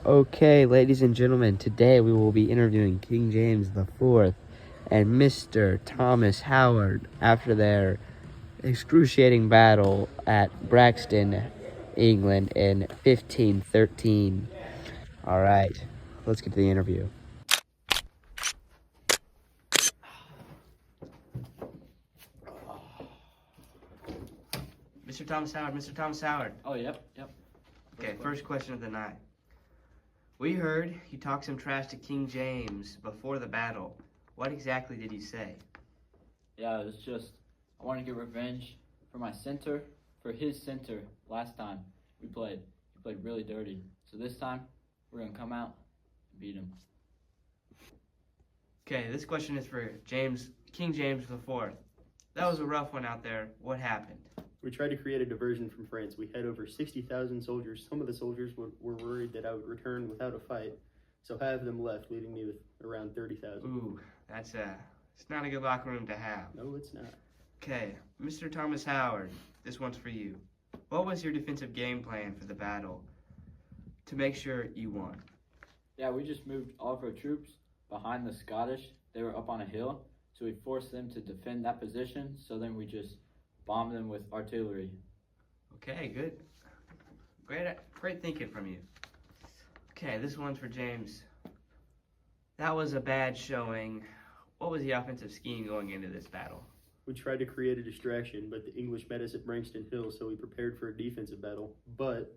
Okay, ladies and gentlemen, today we will be interviewing King James IV and Mr. Thomas Howard after their excruciating battle at Braxton, England in 1513. All right, let's get to the interview. Mr. Thomas Howard, Mr. Thomas Howard. Oh, yep. Okay, first question of the night. We heard you talked some trash to King James before the battle. What exactly did you say? Yeah, it was just, I want to get revenge for my center, for his center last time we played. He played really dirty. So this time, we're going to come out and beat him. Okay, this question is for King James IV. That was a rough one out there. What happened? We tried to create a diversion from France. We had over 60,000 soldiers. Some of the soldiers were worried that I would return without a fight, so half of them left, leaving me with around 30,000. Ooh, it's not a good locker room to have. No, it's not. Okay, Mr. Thomas Howard, this one's for you. What was your defensive game plan for the battle to make sure you won? Yeah, we just moved all of our troops behind the Scottish. They were up on a hill, so we forced them to defend that position, so then we just bombed them with artillery. Okay, good. Great thinking from you. Okay, this one's for James. That was a bad showing. What was the offensive scheme going into this battle? We tried to create a distraction, but the English met us at Brankston Hill, so we prepared for a defensive battle. But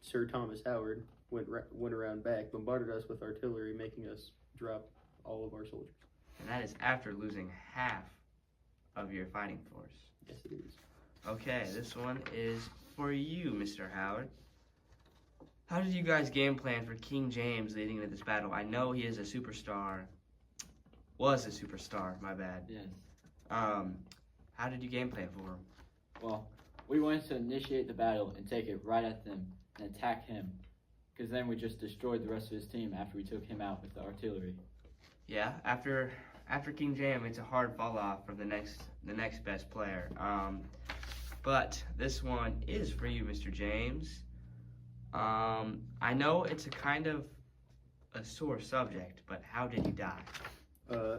Sir Thomas Howard went around back, bombarded us with artillery, making us drop all of our soldiers. And that is after losing half of your fighting force. Yes, it is. Okay, this one is for you, Mr. Howard. How did you guys game plan for King James leading into this battle? I know he is a superstar. Was a superstar, my bad. Yes. How did you game plan for him? Well, we wanted to initiate the battle and take it right at them and attack him, because then we just destroyed the rest of his team after we took him out with the artillery. Yeah, after King James, it's a hard fall off from the next best player. But this one is for you, Mr. James. I know it's a kind of a sore subject, but how did you die?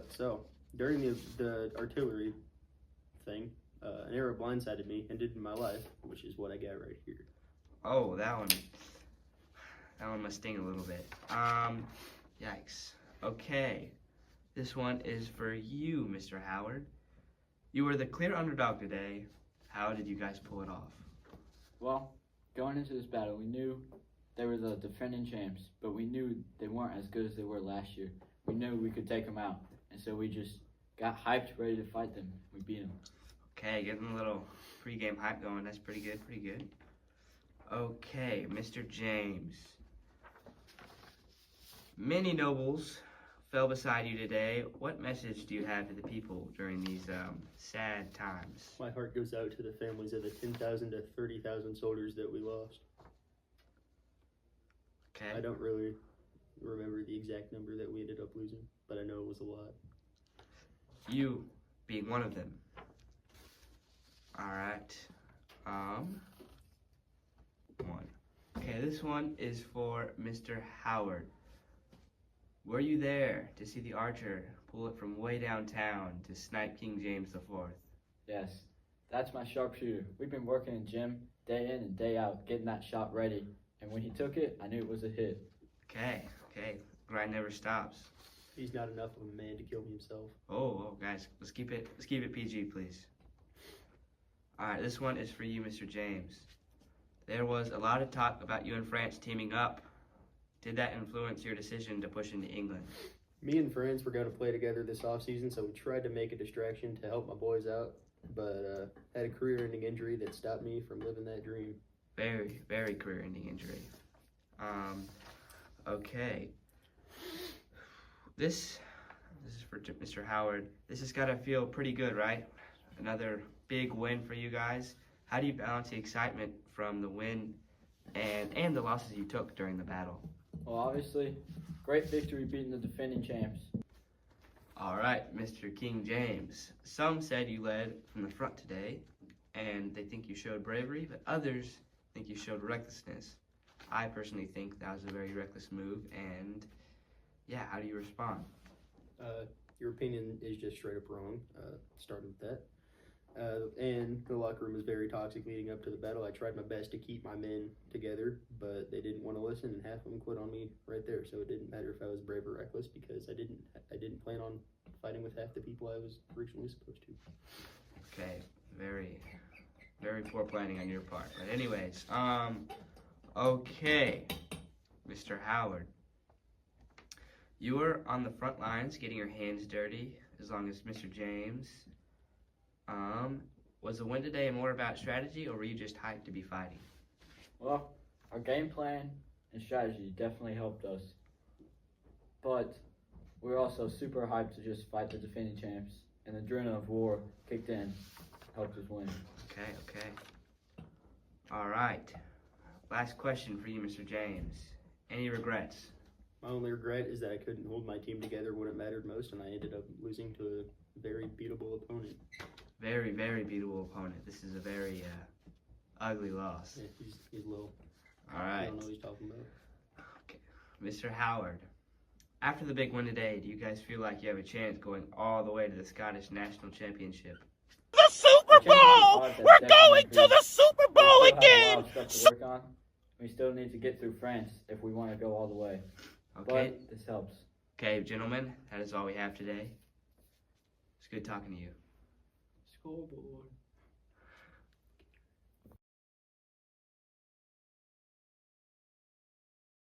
So during the artillery thing, an arrow blindsided me, ended my life, which is what I got right here. Oh, that one must sting a little bit. Yikes. Okay, this one is for you, Mr. Howard. You were the clear underdog today. How did you guys pull it off? Well, going into this battle, we knew they were the defending champs, but we knew they weren't as good as they were last year. We knew we could take them out, and so we just got hyped, ready to fight them. We beat them. Okay, getting a little pregame hype going. That's pretty good, pretty good. Okay, Mr. James. Many nobles fell beside you today. What message do you have to the people during these sad times? My heart goes out to the families of the 10,000 to 30,000 soldiers that we lost. Okay. I don't really remember the exact number that we ended up losing, but I know it was a lot. You being one of them. All right. One. Okay, this one is for Mr. Howard. Were you there to see the archer pull it from way downtown to snipe King James IV? Yes, that's my sharpshooter. We've been working in gym day in and day out, getting that shot ready. And when he took it, I knew it was a hit. Okay. Grind never stops. He's not enough of a man to kill himself. Oh, guys, let's keep it PG, please. All right, this one is for you, Mr. James. There was a lot of talk about you and France teaming up. Did that influence your decision to push into England? Me and friends were going to play together this offseason, so we tried to make a distraction to help my boys out, but had a career-ending injury that stopped me from living that dream. Very, very career-ending injury. Okay. This is for Mr. Howard. This has got to feel pretty good, right? Another big win for you guys. How do you balance the excitement from the win and the losses you took during the battle? Well, obviously, great victory beating the defending champs. All right, Mr. King James. Some said you led from the front today, and they think you showed bravery, but others think you showed recklessness. I personally think that was a very reckless move, and yeah, how do you respond? Your opinion is just straight up wrong. Started with that. And the locker room was very toxic leading up to the battle. I tried my best to keep my men together, but they didn't want to listen, and half of them quit on me right there. So it didn't matter if I was brave or reckless because I didn't plan on fighting with half the people I was originally supposed to. Okay, very, very poor planning on your part. But anyways, okay, Mr. Howard, you were on the front lines getting your hands dirty as long as Mr. James. Was the win today more about strategy, or were you just hyped to be fighting? Well, our game plan and strategy definitely helped us, but we were also super hyped to just fight the defending champs, and the adrenaline of war kicked in, helped us win. Okay. All right. Last question for you, Mr. James. Any regrets? My only regret is that I couldn't hold my team together when it mattered most, and I ended up losing to a very beatable opponent. Very, very beatable opponent. This is a very ugly loss. Yeah, he's low. All I right. don't know what he's talking about. Okay. Mr. Howard, after the big win today, do you guys feel like you have a chance going all the way to the Scottish National Championship? The Super Bowl! We're going to the Super Bowl We again! still have a lot of stuff to work on. We still need to get through France if we want to go all the way. Okay. But this helps. Okay, gentlemen, that is all we have today. It's good talking to you. Scoreboard.